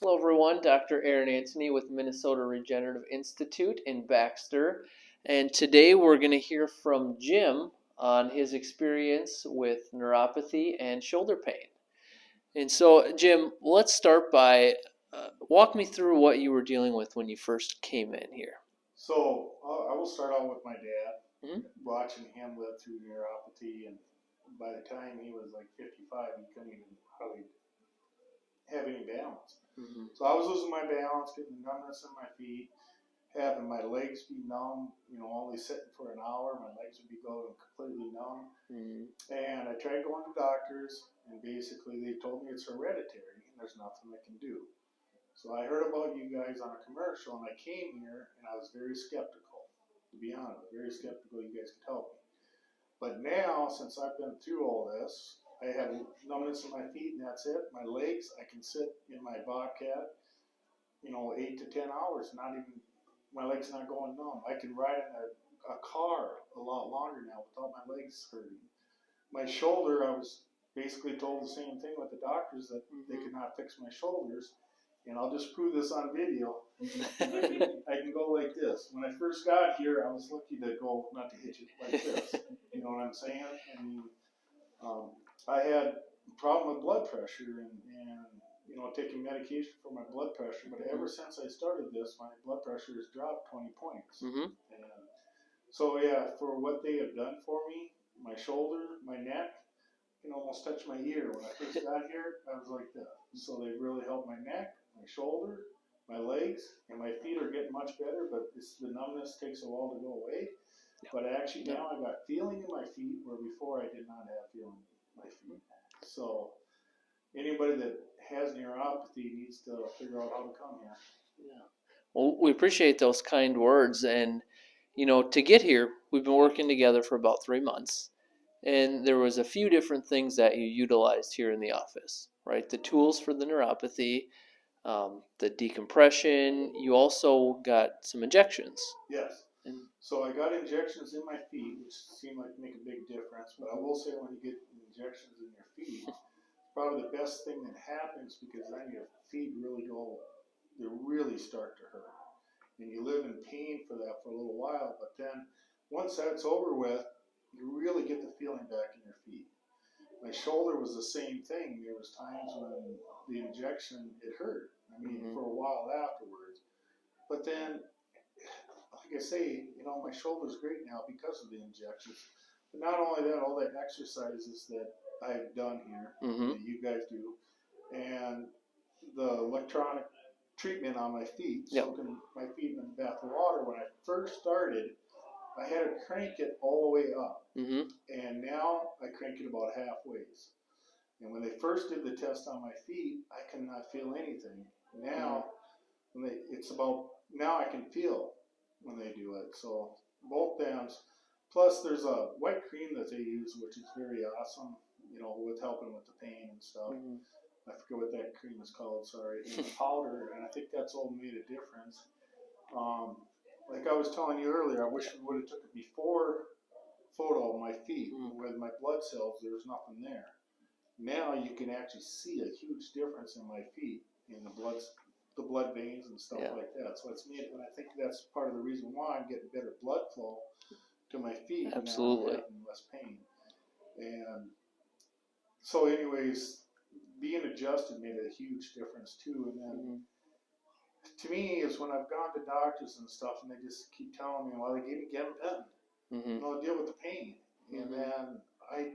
Hello, everyone. Dr. Aaron Antony with Minnesota Regenerative Institute in Baxter. And today we're going to hear from Jim on his experience with neuropathy and shoulder pain. And so, Jim, let's start by walk me through what you were dealing with when you first came in here. So I will start out with my dad, Mhm. watching him live through neuropathy, and by the time he was like 55, he couldn't even hardly have any balance. Mm-hmm. So I was losing my balance, getting numbness in my feet, having my legs be numb. Only sitting for an hour, my legs would be going completely numb. Mm-hmm. And I tried going to doctors, and basically they told me it's hereditary, and there's nothing I can do. So I heard about you guys on a commercial, and I came here, and I was very skeptical. To be honest, very skeptical you guys could help me. But now, since I've been through all this, I have numbness in my feet, and that's it. My legs, I can sit in my Bobcat, 8 to 10 hours, not even, my legs not going numb. I can ride in a car a lot longer now without my legs hurting. My shoulder, I was basically told the same thing with the doctors, that they could not fix my shoulders. And I'll just prove this on video. I can go like this. When I first got here, I was lucky to go, not to hit you, like this. You know what I'm saying? I mean, I had a problem with blood pressure and taking medication for my blood pressure. But ever since I started this, my blood pressure has dropped 20 points. Mm-hmm. And so, yeah, for what they have done for me, my shoulder, my neck, can almost touch my ear. When I first got here, I was like that. So they've really helped my neck, my shoulder, my legs, and my feet are getting much better, but the numbness takes a while to go away. But actually now I got feeling in my feet where before I did not have feeling in my feet. So anybody that has neuropathy needs to figure out how to come here. Yeah. Well, we appreciate those kind words. And, to get here, we've been working together for about 3 months. And there was a few different things that you utilized here in the office, right? The tools for the neuropathy, the decompression. You also got some injections. Yes. And so I got injections in my feet, which seem like make a big difference. But I will say when you get injections in your feet, probably the best thing that happens, because then your feet they really start to hurt. And you live in pain for that for a little while, but then once that's over with, you really get the feeling back in your feet. My shoulder was the same thing. There was times when the injection, it hurt. I mean, for a while afterwards. But then, like I say, my shoulder's great now because of the injections. But not only that, all the exercises that I've done here, that you guys do, and the electronic treatment on my feet, soaking my feet in a bath of water. When I first started, I had to crank it all the way up, and now I crank it about halfway. And when they first did the test on my feet, I could not feel anything. Now, now I can feel when they do it. So both dams. Plus, there's a white cream that they use, which is very awesome. With helping with the pain and stuff. I forget what that cream is called. Sorry, and the powder, and I think that's all made a difference. Like I was telling you earlier, I wish we would have took a before photo of my feet with my blood cells. There's nothing there. Now you can actually see a huge difference in my feet, in the blood veins and stuff like that. So it's made, and I think that's part of the reason why I'm getting better blood flow to my feet. Absolutely. Now I'm having less pain. And so, anyways, being adjusted made a huge difference too. And then to me is when I've gone to doctors and stuff, and they just keep telling me, well, they gave me gabapentin, I'll deal with the pain. And then I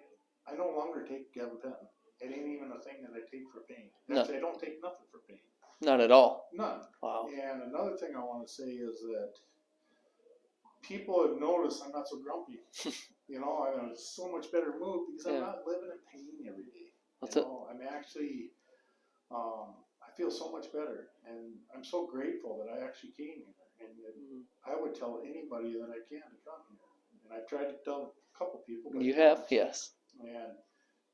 no longer take gabapentin. It ain't even a thing that I take for pain. Actually, I don't take nothing for pain. Not at all. None. Wow. And another thing I want to say is that people have noticed I'm not so grumpy. I'm in so much better mood because I'm not living in pain every day. I'm actually, I feel so much better, and I'm so grateful that I actually came here. And I would tell anybody that I can to come here. And I've tried to tell a couple people. You have, yes. And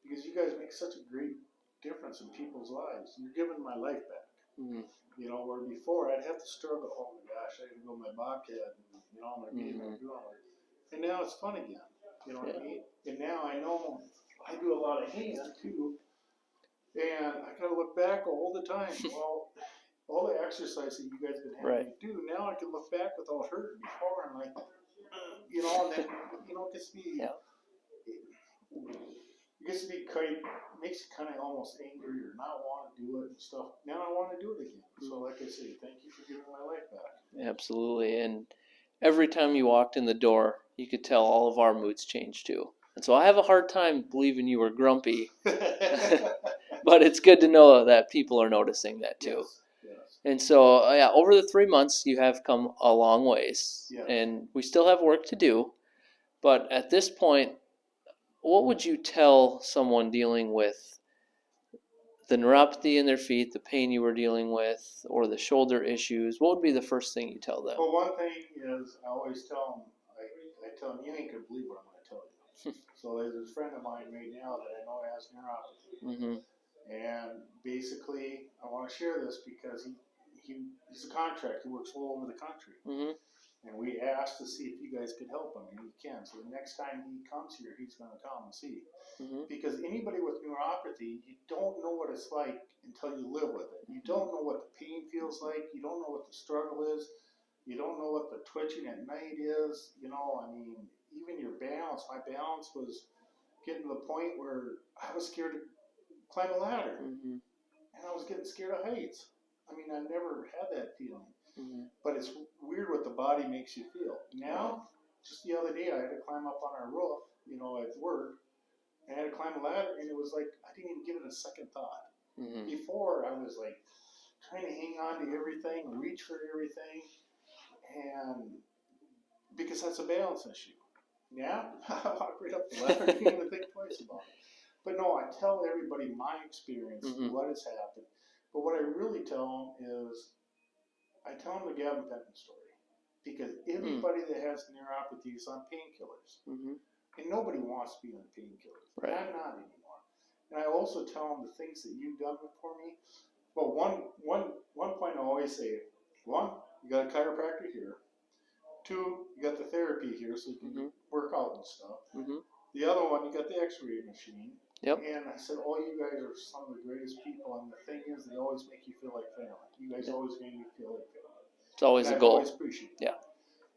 because you guys make such a great difference in people's lives, you're giving my life back. Where before I'd have to struggle. Oh my gosh, I got to go to my Bobcat, and I'm gonna be able to do all that. And now it's fun again. You know what I mean? And now I know I do a lot of hand too, and I gotta look back all the time. Well, all the exercise that you guys have been having me do, now I can look back without hurting before, and like, and then, it gets me, quite, makes you kind of almost angry or not want to do it and stuff. Now I want to do it again. So like I say, thank you for giving my life back. Absolutely. And every time you walked in the door, you could tell all of our moods changed too. And so I have a hard time believing you were grumpy, but it's good to know that people are noticing that too. Yes. And so, over the 3 months, you have come a long ways, and we still have work to do. But at this point, what would you tell someone dealing with the neuropathy in their feet, the pain you were dealing with, or the shoulder issues? What would be the first thing you tell them? Well, one thing is I always tell them, I tell them, you ain't going to believe what I'm going to tell you. So there's this friend of mine right now that I know has neuropathy. Mm-hmm. And basically, I want to share this because he's a contractor. He works all over the country. Mm-hmm. And we asked to see if you guys could help him, and he can. So the next time he comes here, he's going to come and see. Mm-hmm. Because anybody with neuropathy, you don't know what it's like until you live with it. You don't know what the pain feels like. You don't know what the struggle is. You don't know what the twitching at night is. I mean, even your balance. My balance was getting to the point where I was scared to climb a ladder. Mm-hmm. And I was getting scared of heights. I mean, I never had that feeling. Mm-hmm. But it's weird what the body makes you feel. Now, just the other day, I had to climb up on our roof, at work. And I had to climb a ladder, and it was like I didn't even give it a second thought. Mm-hmm. Before, I was like trying to hang on to everything, reach for everything, and because that's a balance issue. Now, I walk right up the ladder, and even think twice about it. But no, I tell everybody my experience, what has happened. But what I really tell them is, I tell them the Gavin Fenton story. Because everybody that has neuropathy is on painkillers. Mm-hmm. And nobody wants to be on painkillers. Right. I'm not anymore. And I also tell them the things that you've done for me. Well, one point I always say, one, you got a chiropractor here. Two, you got the therapy here so you can work out and stuff. Mm-hmm. The other one, you got the x-ray machine. Yep. And I said, oh, you guys are some of the greatest people. And the thing is, they always make you feel like family. You guys always make me feel like family. It's always a goal. I always appreciate it. Yeah.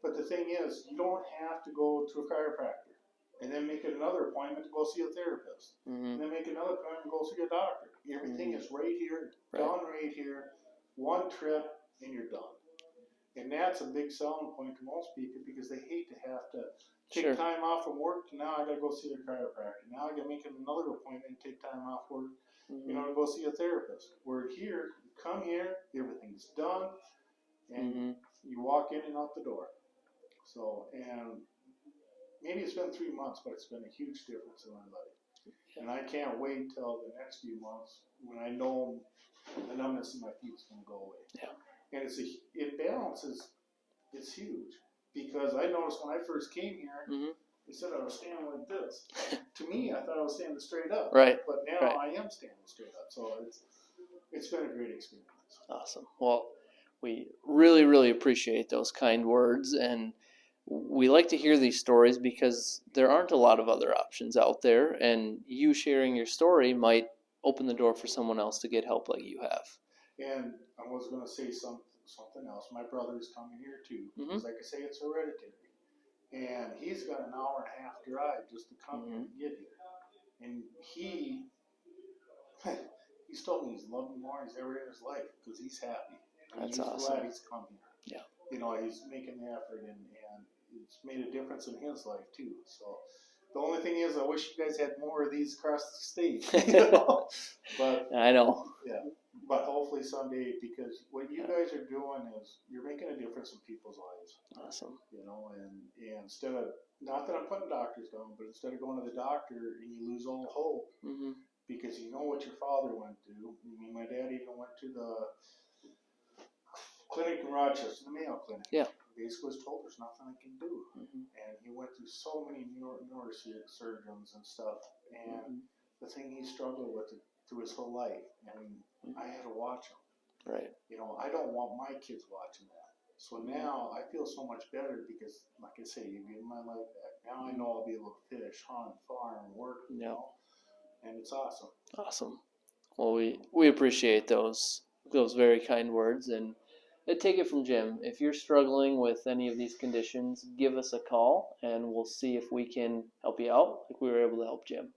But the thing is, you don't have to go to a chiropractor and then make another appointment to go see a therapist. Mm-hmm. And then make another appointment to go see a doctor. Everything is right here, done right here, one trip, and you're done. And that's a big selling point to most people because they hate to have to take time off from work. Now I got to go see a chiropractor. Now I got to make another appointment and take time off work, to go see a therapist. Where here, you come here, everything's done. And you walk in and out the door. So, and maybe it's been 3 months, but it's been a huge difference in my life. And I can't wait till the next few months when I know the numbness in my feet is going to go away. Yeah. And it balances, it's huge. Because I noticed when I first came here, they said I was standing like this. To me, I thought I was standing straight up. Right. But now I am standing straight up. So it's been a great experience. Awesome. Well, we really, really appreciate those kind words, and we like to hear these stories because there aren't a lot of other options out there, and you sharing your story might open the door for someone else to get help like you have. And I was going to say something else. My brother is coming here too. Because like I say, it's hereditary. And he's got an hour and a half drive just to come here and get here. And he's told me he's loved me more than he's ever in his life because he's happy. And That's he's awesome. glad he's come here. Yeah. He's making the effort and it's made a difference in his life too. So the only thing is I wish you guys had more of these across the state. But I know. Yeah. But hopefully someday, because what you guys are doing is you're making a difference in people's lives. Awesome. And instead of, not that I'm putting doctors down, but instead of going to the doctor and you lose all hope because you know what your father went through. I mean, my dad even went to the clinic in Rochester, the Mayo Clinic. Yeah. Basically was told there's nothing I can do. And he went through so many neurosurgeons and stuff. And the thing he struggled with through his whole life. And I had to watch him. Right. I don't want my kids watching that. So now I feel so much better because, like I say, you gave my life back. Now I know I'll be able to fish, hunt, farm, work, and it's awesome. Awesome. Well, we appreciate those those very kind words, and take it from Jim. If you're struggling with any of these conditions, give us a call and we'll see if we can help you out like we were able to help Jim.